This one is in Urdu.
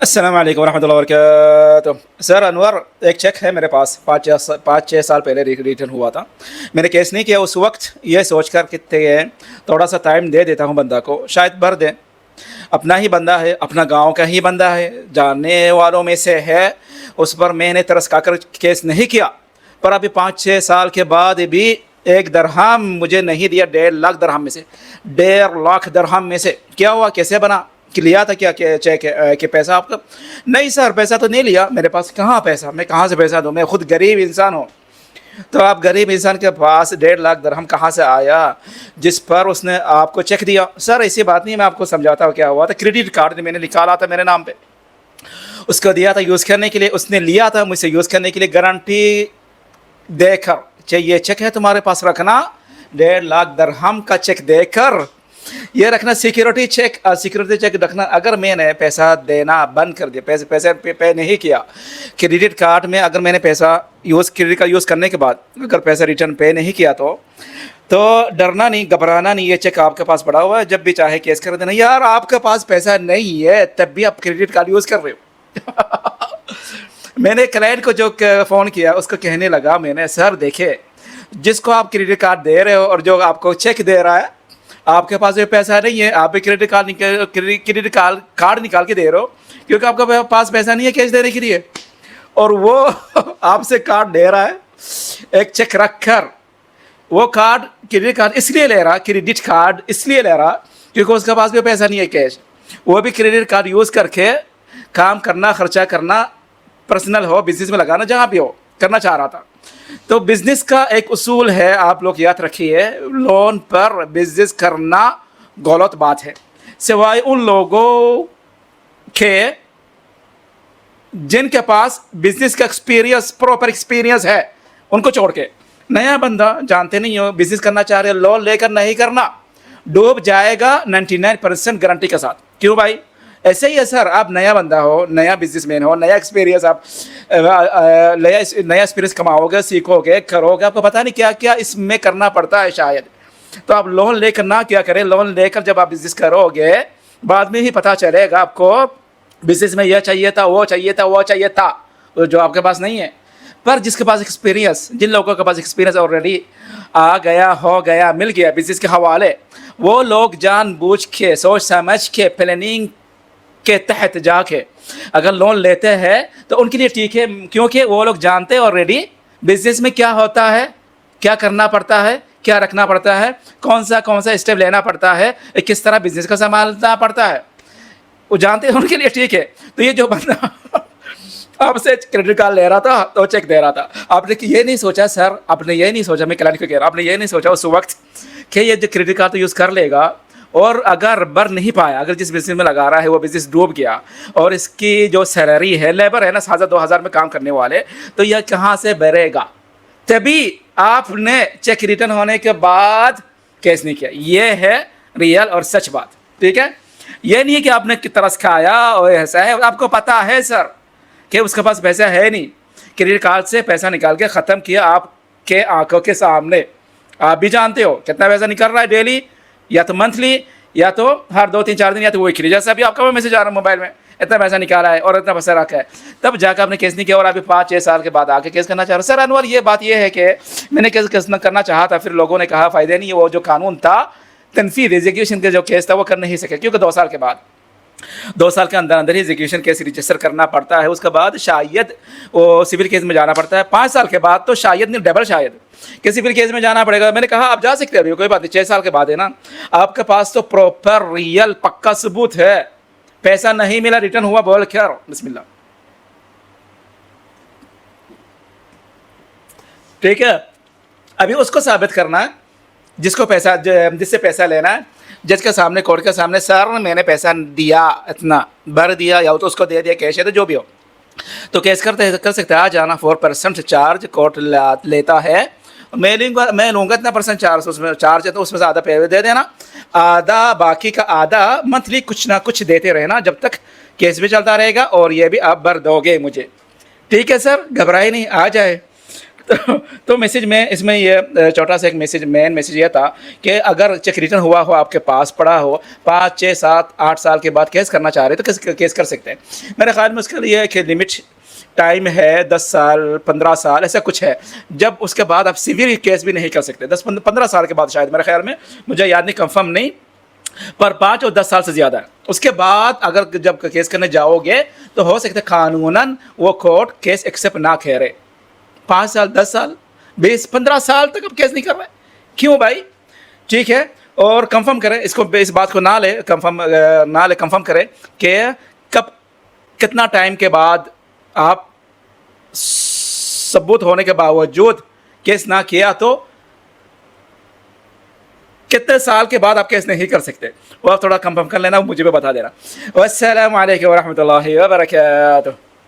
السلام علیکم ورحمۃ اللہ وبرکاتہ. سر انور، ایک چیک ہے میرے پاس 5-6 سال پہلے ریٹرن ہوا تھا. میں نے کیس نہیں کیا اس وقت، یہ سوچ کر کہ تھوڑا سا ٹائم دے دیتا ہوں بندہ کو، شاید بھر دیں. اپنا ہی بندہ ہے، اپنا گاؤں کا ہی بندہ ہے، جاننے والوں میں سے ہے. اس پر میں نے ترس کھا کر کیس نہیں کیا، پر ابھی 5-6 سال کے بعد بھی 1 درہم مجھے نہیں دیا. 1.5 لاکھ درہم میں سے، 1.5 لاکھ درہم میں سے کیا ہوا؟ کیسے بنا؟ کہ لیا تھا کیا چیک کہ پیسہ آپ کا؟ نہیں سر، پیسہ تو نہیں لیا. میرے پاس کہاں پیسہ، میں کہاں سے پیسہ دوں؟ میں خود غریب انسان ہوں. تو آپ غریب انسان کے پاس 1.5 لاکھ درہم کہاں سے آیا جس پر اس نے آپ کو چیک دیا؟ سر ایسی بات نہیں، میں آپ کو سمجھاتا ہوں کیا ہوا تھا. کریڈٹ کارڈ میں نے نکالا تھا میرے نام پہ، اس کو دیا تھا یوز کرنے کے لیے. اس نے لیا تھا مجھ سے یوز کرنے کے لیے گارنٹی دے کر، یہ چیک ہے تمہارے پاس رکھنا. 1.5 لاکھ درہم کا چیک دے کر یہ رکھنا، سیکیورٹی چیک رکھنا. اگر میں نے پیسہ دینا بند کر دیا، پیسے پے نہیں کیا کریڈٹ کارڈ میں، اگر میں نے پیسہ کریڈٹ کارڈ یوز کرنے کے بعد اگر پیسہ ریٹرن پے نہیں کیا تو ڈرنا نہیں، گھبرانا نہیں. یہ چیک آپ کے پاس پڑا ہوا ہے، جب بھی چاہے کیس کر دینا. یار آپ کے پاس پیسہ نہیں ہے تب بھی آپ کریڈٹ کارڈ یوز کر رہے ہو. میں نے کلائنٹ کو جو فون کیا اس کو کہنے لگا، میں نے سر دیکھے، جس کو آپ کریڈٹ کارڈ دے رہے ہو اور جو آپ کو چیک دے رہا ہے، آپ کے پاس بھی پیسہ نہیں ہے. آپ بھی کریڈٹ کارڈ نکال کے دے رہے ہو کیونکہ آپ کے پاس پیسہ نہیں ہے کیش دینے کے لیے، اور وہ آپ سے کارڈ لے رہا ہے ایک چیک رکھ کر. وہ کریڈٹ کارڈ اس لیے لے رہا کیونکہ اس کے پاس بھی پیسہ نہیں ہے کیش. وہ بھی کریڈٹ کارڈ یوز کر کے کام کرنا، خرچہ کرنا، پرسنل ہو، بزنس میں لگانا، جہاں بھی ہو کرنا چاہ رہا تھا. تو بزنس کا ایک اصول ہے، آپ لوگ یاد رکھیے، لون پر بزنس کرنا غلط بات ہے، سوائے ان لوگوں کے جن کے پاس بزنس کا پراپر ایکسپیرینس ہے، ان کو چھوڑ کے. نیا بندہ جانتے نہیں ہو، بزنس کرنا چاہ رہے، لون لے کر نہیں کرنا، ڈوب جائے گا 99% گارنٹی کے ساتھ. کیوں بھائی؟ ایسے ہی ہے سر. آپ نیا بندہ ہو، نیا بزنس مین ہو، نیا ایکسپیرینس، آپ نیا ایکسپیرینس کماؤ گے، سیکھو گے، کرو گے، آپ کو پتہ نہیں کیا کیا اس میں کرنا پڑتا ہے شاید. تو آپ لون لے کر نہ کیا کریں. لون لے کر جب آپ بزنس کرو گے، بعد میں ہی پتہ چلے گا آپ کو بزنس میں یہ چاہیے تھا، وہ چاہیے تھا جو آپ کے پاس نہیں ہے. پر جس کے پاس ایکسپیرینس، جن لوگوں کے پاس ایکسپیرینس آلریڈی آ گیا، ہو گیا، مل گیا بزنس کے حوالے، وہ لوگ جان بوجھ کے، سوچ سمجھ کے، پلاننگ کے تحت جا کے اگر لون لیتے ہیں تو ان کے لیے ٹھیک ہے، کیونکہ وہ لوگ جانتے ہیں آلریڈی بزنس میں کیا ہوتا ہے، کیا کرنا پڑتا ہے، کیا رکھنا پڑتا ہے، کون سا اسٹیپ لینا پڑتا ہے، کس طرح بزنس کا سنبھالنا پڑتا ہے، وہ جانتے ہیں، ان کے لیے ٹھیک ہے. تو یہ جو بندہ آپ سے کریڈٹ کارڈ لے رہا تھا تو چیک دے رہا تھا، آپ نے یہ نہیں سوچا سر، آپ نے یہ نہیں سوچا، میں کلائنٹ کو کہہ رہا ہوں، آپ نے یہ نہیں سوچا اس وقت کہ یہ جو کریڈٹ کارڈ تو یوز کر لے گا، اور اگر بھر نہیں پایا، اگر جس بزنس میں لگا رہا ہے وہ بزنس ڈوب گیا، اور اس کی جو سیلری ہے، لیبر ہے نا، 1000-2000 میں کام کرنے والے، تو یہ کہاں سے بھرے گا؟ تبھی آپ نے چیک ریٹرن ہونے کے بعد کیس نہیں کیا. یہ ہے ریئل اور سچ بات، ٹھیک ہے؟ یہ نہیں کہ آپ نے ترس کھایا اور ایسا ہے. آپ کو پتا ہے سر کہ اس کے پاس پیسہ ہے نہیں، کریڈٹ کارڈ سے پیسہ نکال کے ختم کیا آپ کے آنکھوں کے سامنے. آپ بھی جانتے ہو کتنا پیسہ نکل رہا ہے ڈیلی، یا تو منتھلی، یا تو ہر 2-3-4 دن، یا تو ویکلی. جیسے ابھی آپ کا میسج آ رہا ہے موبائل میں، اتنا پیسہ نکالا ہے اور اتنا پیسہ رکھا ہے. تب جا کے آپ نے کیس نہیں کیا، اور ابھی 5-6 سال کے بعد آ کے کیس کرنا چاہ رہا. سر انور، یہ بات یہ ہے کہ میں نے کیس کرنا چاہا تھا، پھر لوگوں نے کہا فائدہ نہیں ہے، وہ جو قانون تھا تنفیذ ایگزیکیوشن کا جو کیس تھا وہ کر نہیں سکے، کیونکہ 2 سال کے بعد، 2 سال کے اندر ہی ایگزیکیوشن کیس رجسٹر کرنا پڑتا ہے. اس کے بعد شاید وہ سول کیس میں جانا پڑتا ہے. 5 سال کے بعد تو شاید نہیں، ڈبل شاید کہ سول کیس میں جانا پڑے گا. میں نے کہا آپ جا سکتے ہو، کوئی بات نہیں، 6 سال کے بعد ہے نا، آپ کے پاس تو پراپر ریئل پکا ثبوت ہے، پیسہ نہیں ملا، ریٹرن ہوا بول کر بسم اللہ. ٹھیک ہے؟ ابھی اس کو ثابت کرنا ہے جس سے پیسہ لینا ہے، جج کے سامنے، کورٹ کے سامنے، سر میں نے پیسہ دیا، اتنا بھر دیا، یا تو اس کو دے دیا کیش ہے تو جو بھی ہو، تو کیس کر سکتے ہیں. آ جانا 4% چارج کورٹ لیتا ہے. میں لوں گا اتنا پرسنٹ چارج ہے، تو اس میں سے آدھا پے دے دینا، آدھا باقی کا آدھا منتھلی کچھ نہ کچھ دیتے رہنا جب تک کیس بھی چلتا رہے گا، اور یہ بھی آپ بھر دو گے مجھے. ٹھیک ہے سر، گھبرائے نہیں، آ جائے. تو میسیج میں اس میں یہ چھوٹا سا ایک میسیج، مین میسیج یہ تھا کہ اگر چیک ریٹرن ہوا ہو آپ کے پاس پڑا ہو 5 6 7 8 سال کے بعد کیس کرنا چاہ رہے تو کیس کر سکتے ہیں. میرے خیال میں اس کے لیے ایک لمٹ ٹائم ہے 10 سال 15 سال ایسا کچھ ہے. جب اس کے بعد آپ سیویئر کیس بھی نہیں کر سکتے 10 15 سال کے بعد شاید، میرے خیال میں، مجھے یاد نہیں، کنفرم نہیں، پر 5 اور 10 سال سے زیادہ ہے. اس کے بعد اگر جب کیس کرنے جاؤ گے تو ہو سکتا ہے قانوناً وہ کورٹ کیس ایکسیپٹ نہ کرے. 5 سال 10 سال 20 15 سال تک اب کیس نہیں کر رہے. کیوں بھائی؟ ٹھیک ہے. اور کنفرم کریں اس کو، اس بات کو کنفرم کریں کہ کب کتنا ٹائم کے بعد آپ ثبوت ہونے کے باوجود کیس نہ کیا تو کتنے سال کے بعد آپ کیس نہیں کر سکتے. وہ آپ تھوڑا کنفرم کر لینا، مجھے بھی بتا دینا. والسلام علیکم ورحمۃ اللہ وبرکاتہ.